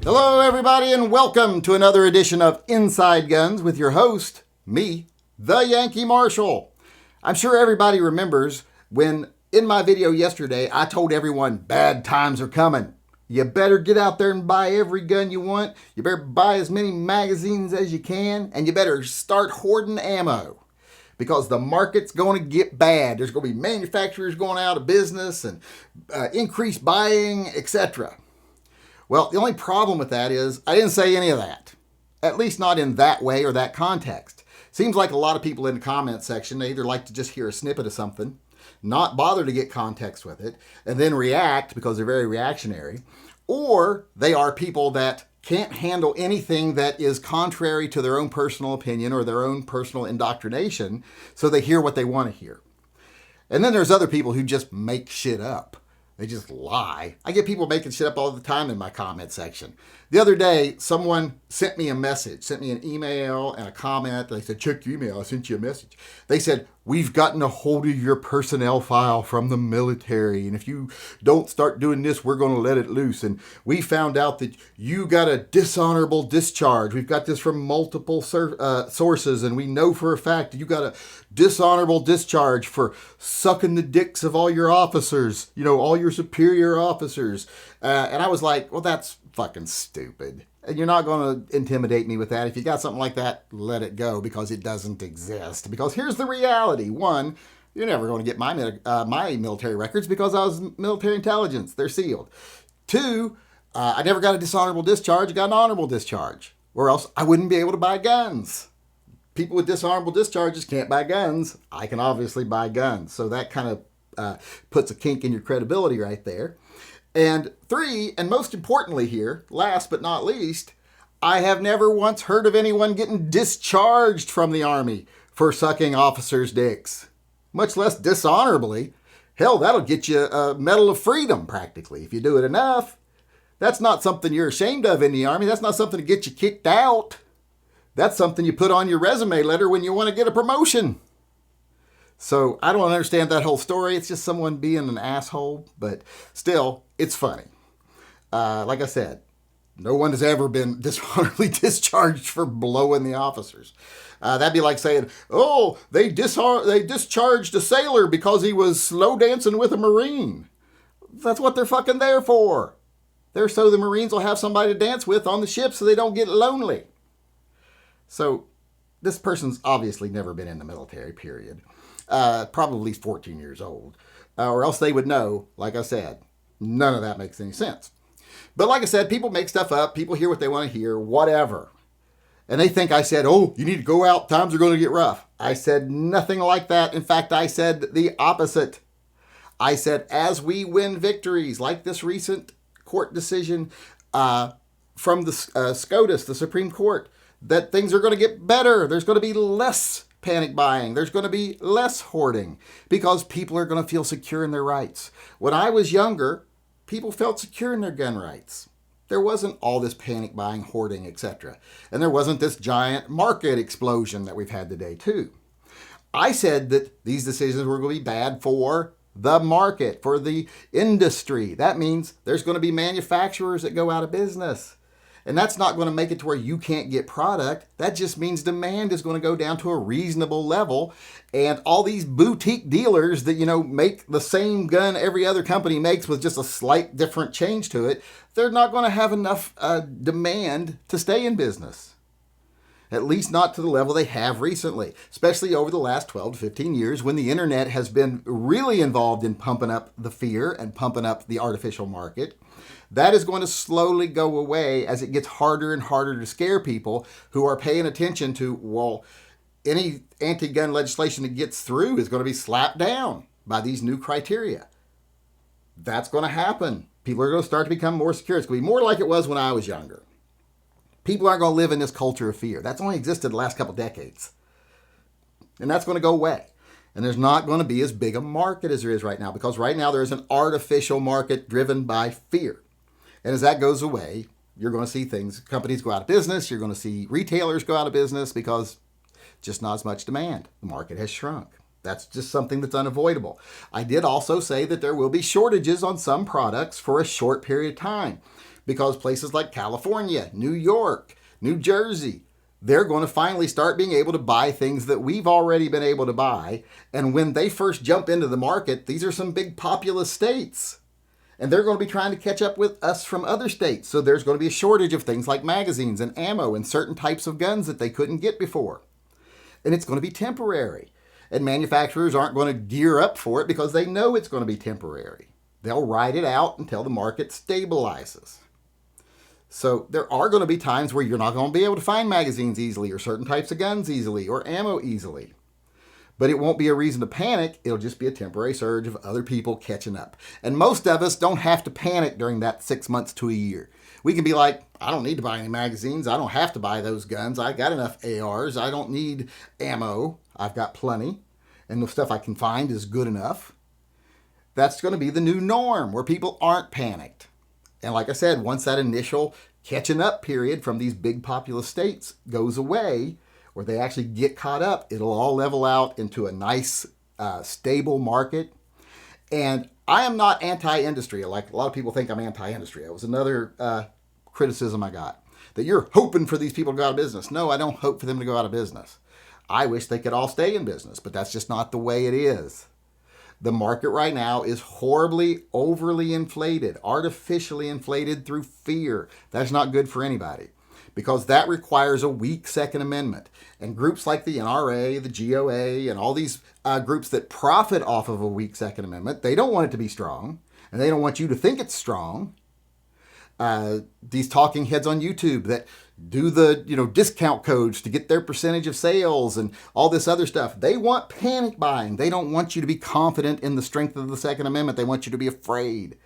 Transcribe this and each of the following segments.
Hello, everybody, and welcome to another edition of Inside Guns with your host, me, the Yankee Marshal. I'm sure everybody remembers when in my video yesterday, I told everyone bad times are coming. You better get out there and buy every gun you want. You better buy as many magazines as you can, and you better start hoarding ammo because the market's going to get bad. There's going to be manufacturers going out of business and increased buying, etc. Well, the only problem with that is I didn't say any of that, at least not in that way or that context. Seems like a lot of people in the comment section, they either like to just hear a snippet of something, not bother to get context with it, and then react because they're very reactionary, or they are people that can't handle anything that is contrary to their own personal opinion or their own personal indoctrination, so they hear what they want to hear. And then there's other people who just make shit up. They just lie. I get people making shit up all the time in my comment section. The other day, someone sent me a message, sent me an email and a comment. They said, check your email, I sent you a message. They said, we've gotten a hold of your personnel file from the military, and if you don't start doing this, we're going to let it loose. And we found out that you got a dishonorable discharge. We've got this from multiple sources, and we know for a fact that you got a dishonorable discharge for sucking the dicks of all your officers, all your superior officers. And I was like, well, that's fucking stupid. And you're not going to intimidate me with that. If you got something like that, let it go because it doesn't exist. Because here's the reality. One, you're never going to get my military records because I was military intelligence. They're sealed. Two, I never got a dishonorable discharge. I got an honorable discharge. Or else I wouldn't be able to buy guns. People with dishonorable discharges can't buy guns. I can obviously buy guns. So that kind of puts a kink in your credibility right there. And three, and most importantly here, last but not least, I have never once heard of anyone getting discharged from the Army for sucking officers' dicks, much less dishonorably. Hell, that'll get you a Medal of Freedom practically if you do it enough. That's not something you're ashamed of in the Army. That's not something to get you kicked out. That's something you put on your resume letter when you want to get a promotion. So I don't understand that whole story. It's just someone being an asshole, but still, it's funny. Like I said, no one has ever been dishonorably discharged for blowing the officers. That'd be like saying, oh, they discharged a sailor because he was slow dancing with a Marine. That's what they're fucking there for. They're so the Marines will have somebody to dance with on the ship so they don't get lonely. So this person's obviously never been in the military, period. Probably 14 years old. Or else they would know, like I said, none of that makes any sense. But like I said, people make stuff up. People hear what they want to hear, whatever. And they think I said, oh, you need to go out. Times are going to get rough. I said nothing like that. In fact, I said the opposite. I said, as we win victories, like this recent court decision from the SCOTUS, the Supreme Court, that things are going to get better. There's going to be less panic buying. There's going to be less hoarding because people are going to feel secure in their rights. When I was younger, people felt secure in their gun rights. There wasn't all this panic buying, hoarding, etc. And there wasn't this giant market explosion that we've had today too. I said that these decisions were going to be bad for the market, for the industry. That means there's going to be manufacturers that go out of business. And that's not going to make it to where you can't get product. That just means demand is going to go down to a reasonable level. And all these boutique dealers that, make the same gun every other company makes with just a slight different change to it, they're not going to have enough demand to stay in business. At least not to the level they have recently, especially over the last 12 to 15 years when the internet has been really involved in pumping up the fear and pumping up the artificial market. That is going to slowly go away as it gets harder and harder to scare people who are paying attention to, well, any anti-gun legislation that gets through is going to be slapped down by these new criteria. That's going to happen. People are going to start to become more secure. It's going to be more like it was when I was younger. People aren't going to live in this culture of fear. That's only existed the last couple decades. And that's going to go away. And there's not going to be as big a market as there is right now because right now there is an artificial market driven by fear. And as that goes away, you're going to see companies go out of business. You're going to see retailers go out of business because just not as much demand. The market has shrunk. That's just something that's unavoidable. I did also say that there will be shortages on some products for a short period of time. because places like California, New York, New Jersey, they're going to finally start being able to buy things that we've already been able to buy. And when they first jump into the market, these are some big populous states. And they're going to be trying to catch up with us from other states. So there's going to be a shortage of things like magazines and ammo and certain types of guns that they couldn't get before. And it's going to be temporary. And manufacturers aren't going to gear up for it because they know it's going to be temporary. They'll ride it out until the market stabilizes. So there are going to be times where you're not going to be able to find magazines easily or certain types of guns easily or ammo easily. But it won't be a reason to panic. It'll just be a temporary surge of other people catching up. And most of us don't have to panic during that 6 months to a year. We can be like, I don't need to buy any magazines. I don't have to buy those guns. I got enough ARs. I don't need ammo. I've got plenty. And the stuff I can find is good enough. That's going to be the new norm where people aren't panicked. And like I said, once that initial catching up period from these big populous states goes away, where they actually get caught up, it'll all level out into a nice, stable market. And I am not anti-industry. Like a lot of people think I'm anti-industry. That was another criticism I got, that you're hoping for these people to go out of business. No, I don't hope for them to go out of business. I wish they could all stay in business, but that's just not the way it is. The market right now is horribly, overly inflated, artificially inflated through fear. That's not good for anybody, because that requires a weak Second Amendment. And groups like the NRA, the GOA, and all these groups that profit off of a weak Second Amendment, they don't want it to be strong, and they don't want you to think it's strong. These talking heads on YouTube that do the discount codes to get their percentage of sales and all this other stuff. They want panic buying. They don't want you to be confident in the strength of the Second Amendment. They want you to be afraid.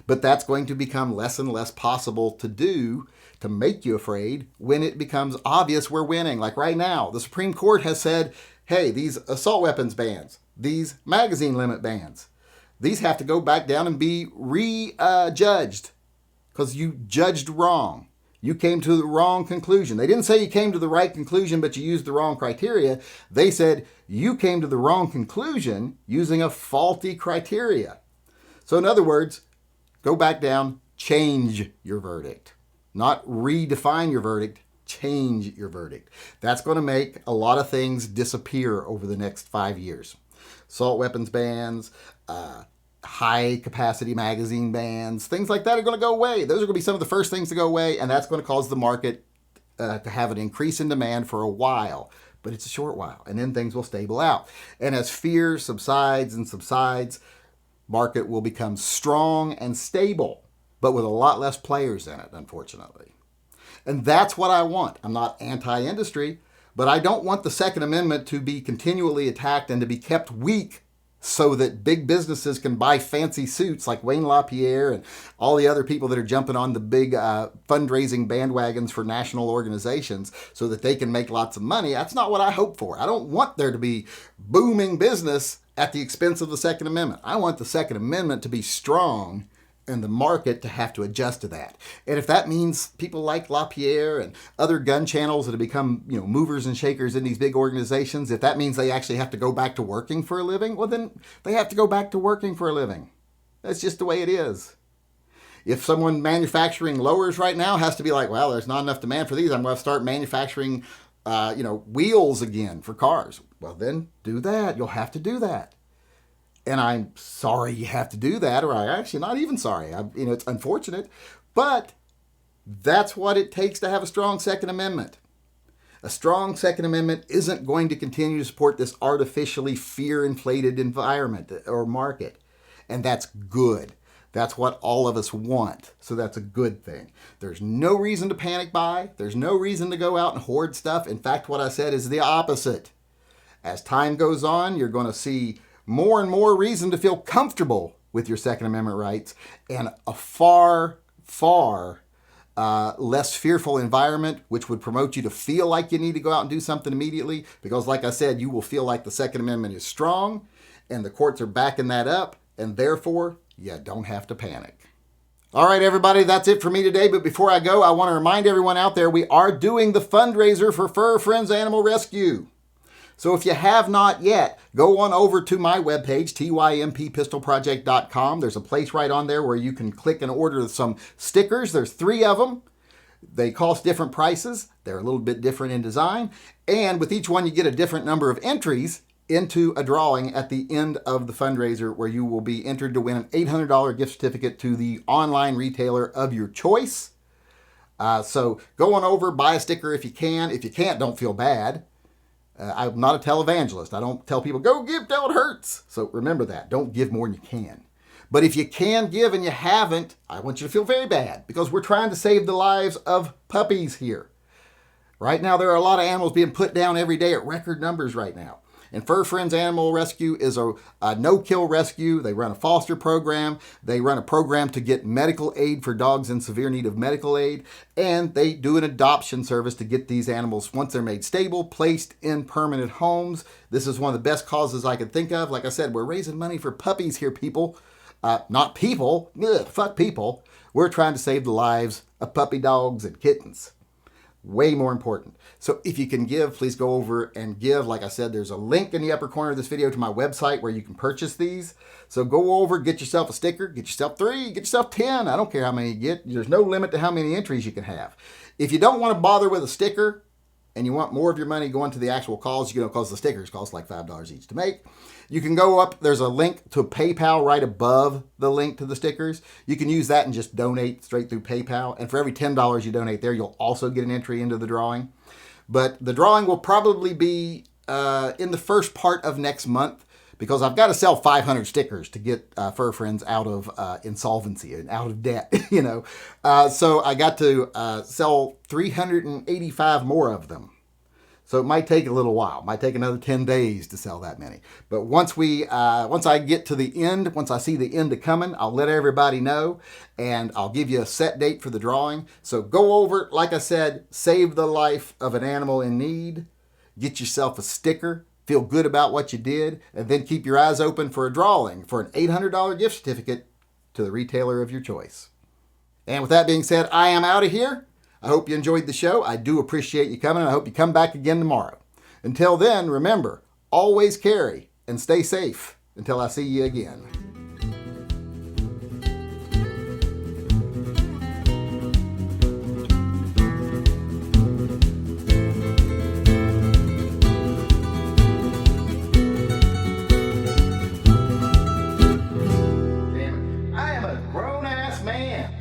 But that's going to become less and less possible to do, to make you afraid, when it becomes obvious we're winning. Like right now, the Supreme Court has said, hey, these assault weapons bans, these magazine limit bans, these have to go back down and be re-judged because you judged wrong. You came to the wrong conclusion. They didn't say you came to the right conclusion, but you used the wrong criteria. They said you came to the wrong conclusion using a faulty criteria. So in other words, go back down, change your verdict. Not redefine your verdict, change your verdict. That's going to make a lot of things disappear over the next 5 years. Assault weapons bans, high capacity magazine bans, things like that are going to go away. Those are going to be some of the first things to go away, and that's going to cause the market to have an increase in demand for a while. But it's a short while, and then things will stable out. And as fear subsides, market will become strong and stable, but with a lot less players in it, unfortunately. And that's what I want. I'm not anti-industry, but I don't want the Second Amendment to be continually attacked and to be kept weak so that big businesses can buy fancy suits like Wayne LaPierre and all the other people that are jumping on the big fundraising bandwagons for national organizations so that they can make lots of money. That's not what I hope for. I don't want there to be booming business at the expense of the Second Amendment. I want the Second Amendment to be strong and the market to have to adjust to that. And if that means people like LaPierre and other gun channels that have become, movers and shakers in these big organizations, if that means they actually have to go back to working for a living, well, then they have to go back to working for a living. That's just the way it is. If someone manufacturing lowers right now has to be like, well, there's not enough demand for these, I'm going to start manufacturing, wheels again for cars. Well, then do that. You'll have to do that. And I'm sorry you have to do that, or I'm actually not even sorry. It's unfortunate, but that's what it takes to have a strong Second Amendment. A strong Second Amendment isn't going to continue to support this artificially fear-inflated environment or market. And that's good. That's what all of us want. So that's a good thing. There's no reason to panic buy. There's no reason to go out and hoard stuff. In fact, what I said is the opposite. As time goes on, you're going to see more and more reason to feel comfortable with your Second Amendment rights and a far, far less fearful environment, which would promote you to feel like you need to go out and do something immediately. Because like I said, you will feel like the Second Amendment is strong and the courts are backing that up, and therefore you don't have to panic. All right, everybody, that's it for me today. But before I go, I want to remind everyone out there, we are doing the fundraiser for Fur Friends Animal Rescue. So if you have not yet, go on over to my webpage, tympistolproject.com. There's a place right on there where you can click and order some stickers. There's 3 of them. They cost different prices. They're a little bit different in design. And with each one, you get a different number of entries into a drawing at the end of the fundraiser, where you will be entered to win an $800 gift certificate to the online retailer of your choice. So go on over, buy a sticker if you can. If you can't, don't feel bad. I'm not a televangelist. I don't tell people, go give till it hurts. So remember that. Don't give more than you can. But if you can give and you haven't, I want you to feel very bad, because we're trying to save the lives of puppies here. Right now, there are a lot of animals being put down every day at record numbers right now. And Fur Friends Animal Rescue is a no-kill rescue. They run a foster program. They run a program to get medical aid for dogs in severe need of medical aid. And they do an adoption service to get these animals, once they're made stable, placed in permanent homes. This is one of the best causes I could think of. Like I said, we're raising money for puppies here, people. Not people. Ugh, fuck people. We're trying to save the lives of puppy dogs and kittens. Way more important. So if you can give, please go over and give. Like I said, there's a link in the upper corner of this video to my website where you can purchase these. So go over, get yourself a sticker, get yourself 3, get yourself 10. I don't care how many you get. There's no limit to how many entries you can have. If you don't want to bother with a sticker and you want more of your money going to the actual cause, because the stickers cost like $5 each to make, you can go up. There's a link to PayPal right above the link to the stickers. You can use that and just donate straight through PayPal. And for every $10 you donate there, you'll also get an entry into the drawing. But the drawing will probably be in the first part of next month, because I've got to sell 500 stickers to get Fur Friends out of insolvency and out of debt, So I got to sell 385 more of them. So it might take a little while. It might take another 10 days to sell that many. But once I get to the end, once I see the end coming, I'll let everybody know, and I'll give you a set date for the drawing. So go over, like I said, save the life of an animal in need, get yourself a sticker, feel good about what you did, and then keep your eyes open for a drawing for an $800 gift certificate to the retailer of your choice. And with that being said, I am out of here. I hope you enjoyed the show. I do appreciate you coming, and I hope you come back again tomorrow. Until then, remember, always carry and stay safe until I see you again. Damn it. I am a grown-ass man.